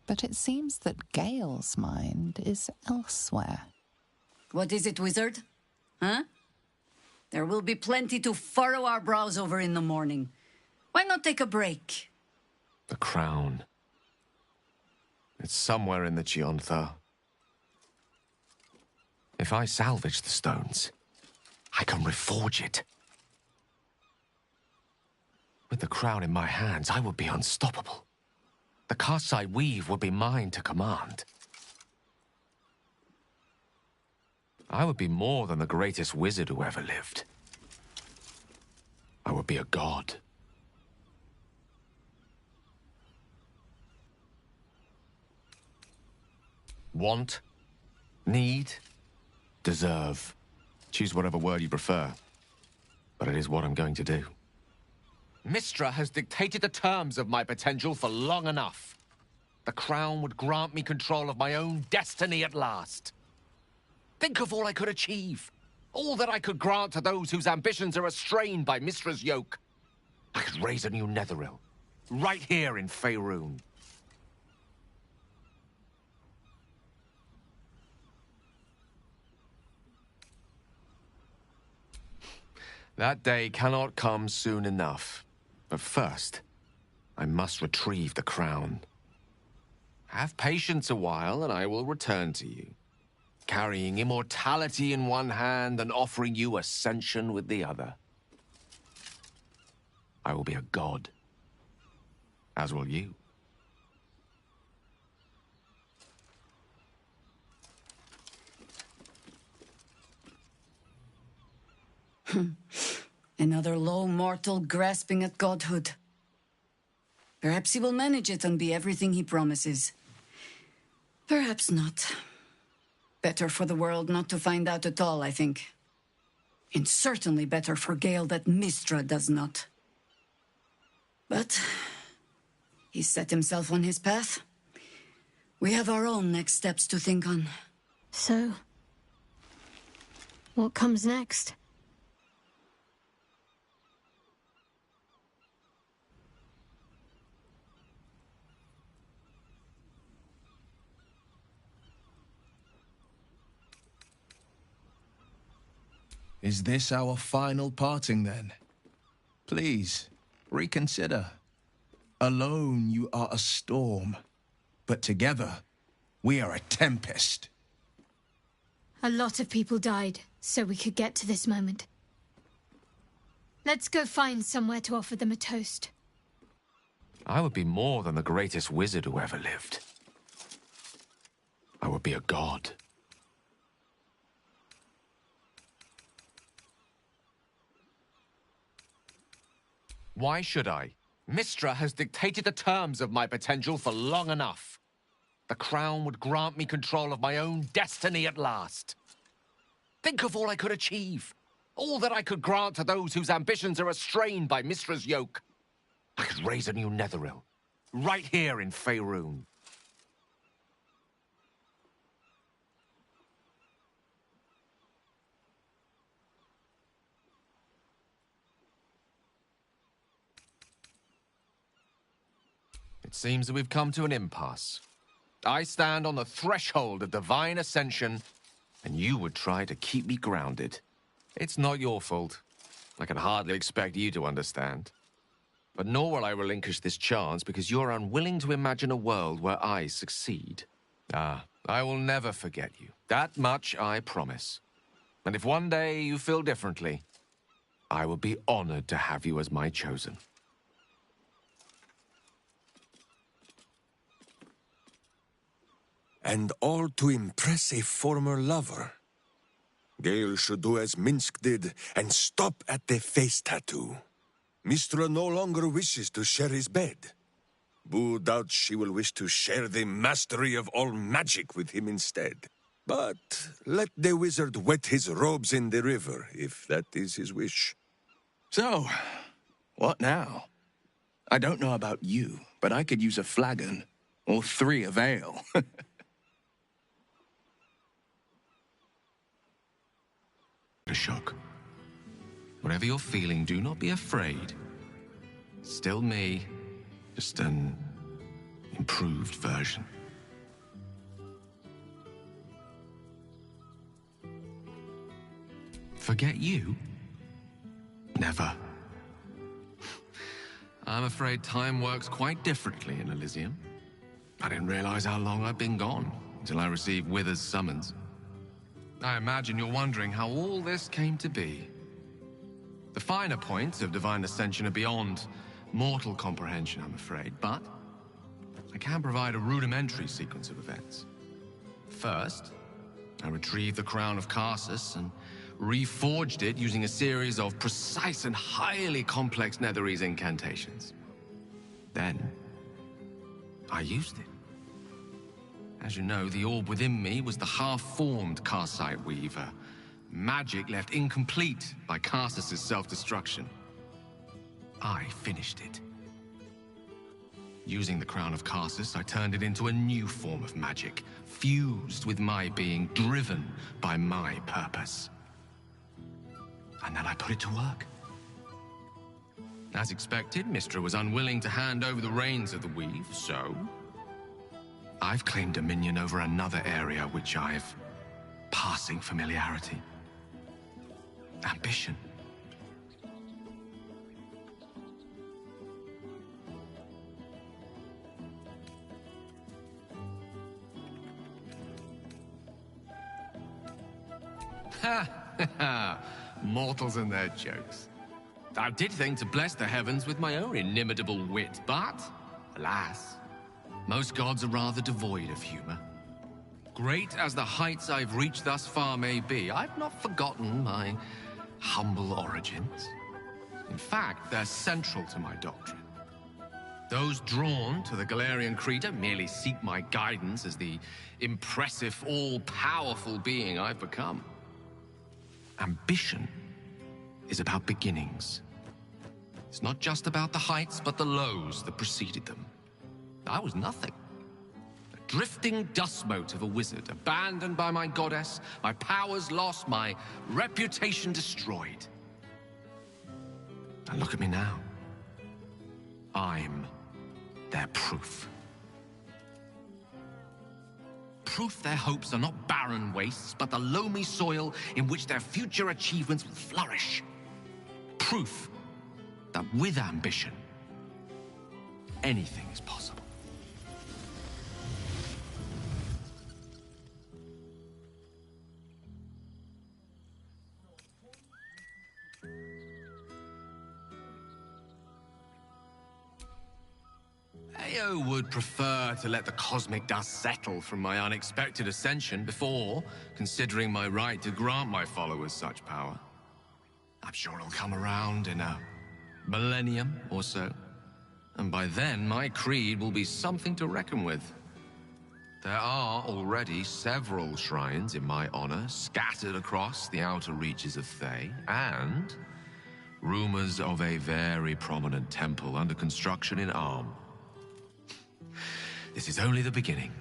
but it seems that Gale's mind is elsewhere. What is it, wizard? Huh? There will be plenty to furrow our brows over in the morning. Why not take a break? The crown. It's somewhere in the Chiontha. If I salvage the stones, I can reforge it. With the crown in my hands, I would be unstoppable. The casts I weave would be mine to command. I would be more than the greatest wizard who ever lived. I would be a god. Want, need, deserve. Choose whatever word you prefer. But it is what I'm going to do. Mystra has dictated the terms of my potential for long enough. The crown would grant me control of my own destiny at last. Think of all I could achieve. All that I could grant to those whose ambitions are restrained by Mystra's yoke. I could raise a new Netheril, right here in Faerun. That day cannot come soon enough. But first, I must retrieve the crown. Have patience a while, and I will return to you, carrying immortality in one hand and offering you ascension with the other. I will be a god, as will you. Another low mortal grasping at godhood. Perhaps he will manage it and be everything he promises. Perhaps not. Better for the world not to find out at all, I think. And certainly better for Gale that Mystra does not. But he set himself on his path. We have our own next steps to think on. So, what comes next? Is this our final parting, then? Please, reconsider. Alone, you are a storm. But together, we are a tempest. A lot of people died, so we could get to this moment. Let's go find somewhere to offer them a toast. I would be more than the greatest wizard who ever lived. I would be a god. Why should I? Mystra has dictated the terms of my potential for long enough. The crown would grant me control of my own destiny at last. Think of all I could achieve. All that I could grant to those whose ambitions are restrained by Mystra's yoke. I could raise a new Netheril, right here in Faerun. It seems that we've come to an impasse. I stand on the threshold of divine ascension, and you would try to keep me grounded. It's not your fault. I can hardly expect you to understand. But nor will I relinquish this chance because you're unwilling to imagine a world where I succeed. Ah, I will never forget you. That much I promise. And if one day you feel differently, I will be honored to have you as my chosen. And all to impress a former lover. Gale should do as Minsk did and stop at the face tattoo. Mystra no longer wishes to share his bed. Boo doubts she will wish to share the mastery of all magic with him instead. But let the wizard wet his robes in the river, if that is his wish. So, what now? I don't know about you, but I could use a flagon, or 3 of ale. A shock. Whatever you're feeling, do not be afraid. Still me, just an improved version. Forget you? Never. I'm afraid time works quite differently in Elysium. I didn't realize how long I'd been gone until I received Wither's summons. I imagine you're wondering how all this came to be. The finer points of divine ascension are beyond mortal comprehension, I'm afraid, but I can provide a rudimentary sequence of events. First, I retrieved the crown of Karsus and reforged it using a series of precise and highly complex Netherese incantations. Then, I used it. As you know, the orb within me was the half-formed Karsite Weaver. Magic left incomplete by Karsus' self-destruction. I finished it. Using the crown of Karsus, I turned it into a new form of magic, fused with my being, driven by my purpose. And then I put it to work. As expected, Mystra was unwilling to hand over the reins of the weave, so I've claimed dominion over another area which I've passing familiarity. Ambition. Ha ha! Mortals and their jokes. I did think to bless the heavens with my own inimitable wit, but, alas, most gods are rather devoid of humor. Great as the heights I've reached thus far may be, I've not forgotten my humble origins. In fact, they're central to my doctrine. Those drawn to the Galarian Creed don't merely seek my guidance as the impressive, all-powerful being I've become. Ambition is about beginnings. It's not just about the heights, but the lows that preceded them. I was nothing. A drifting dust mote of a wizard, abandoned by my goddess, my powers lost, my reputation destroyed. And look at me now. I'm their proof. Proof their hopes are not barren wastes, but the loamy soil in which their future achievements will flourish. Proof that with ambition, anything is possible. Ao would prefer to let the cosmic dust settle from my unexpected ascension before considering my right to grant my followers such power. I'm sure it'll come around in a millennium or so, and by then my creed will be something to reckon with. There are already several shrines in my honor scattered across the outer reaches of Fae, and rumors of a very prominent temple under construction in Arm. This is only the beginning.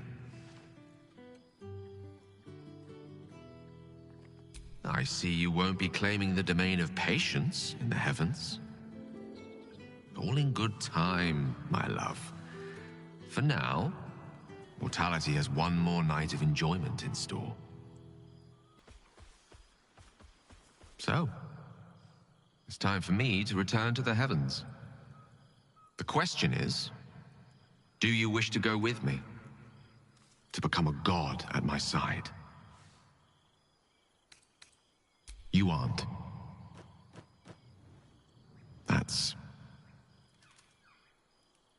I see you won't be claiming the domain of patience in the heavens. All in good time, my love. For now, mortality has one more night of enjoyment in store. So, it's time for me to return to the heavens. The question is, do you wish to go with me? To become a god at my side? You aren't. That's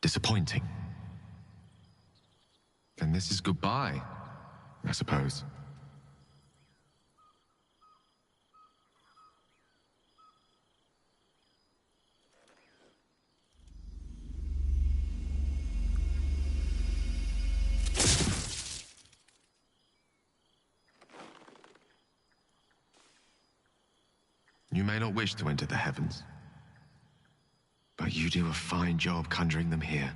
disappointing. Then this is goodbye, I suppose. You may not wish to enter the heavens, but you do a fine job conjuring them here.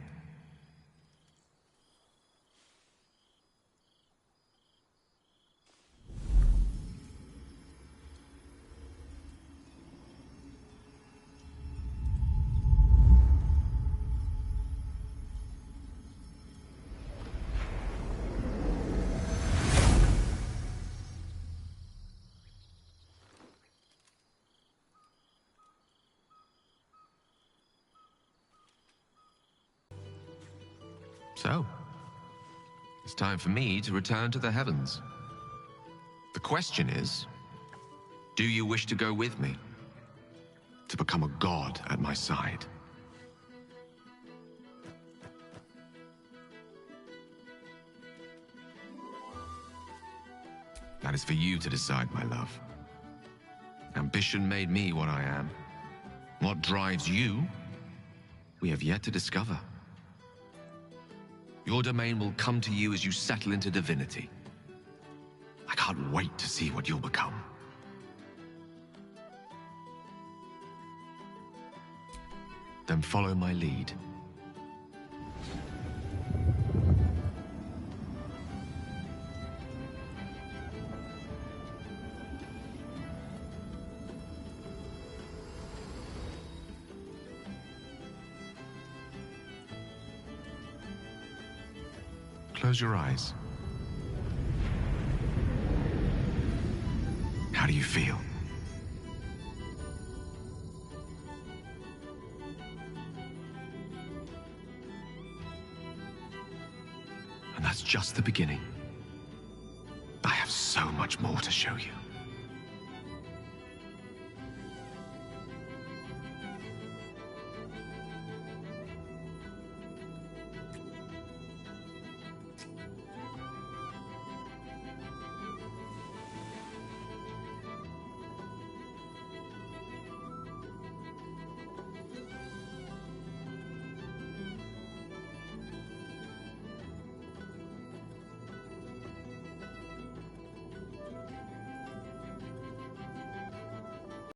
So, it's time for me to return to the heavens. The question is, do you wish to go with me? To become a god at my side? That is for you to decide, my love. Ambition made me what I am. What drives you, we have yet to discover. Your domain will come to you as you settle into divinity. I can't wait to see what you'll become. Then follow my lead. Close your eyes. How do you feel? And that's just the beginning. I have so much more to show you.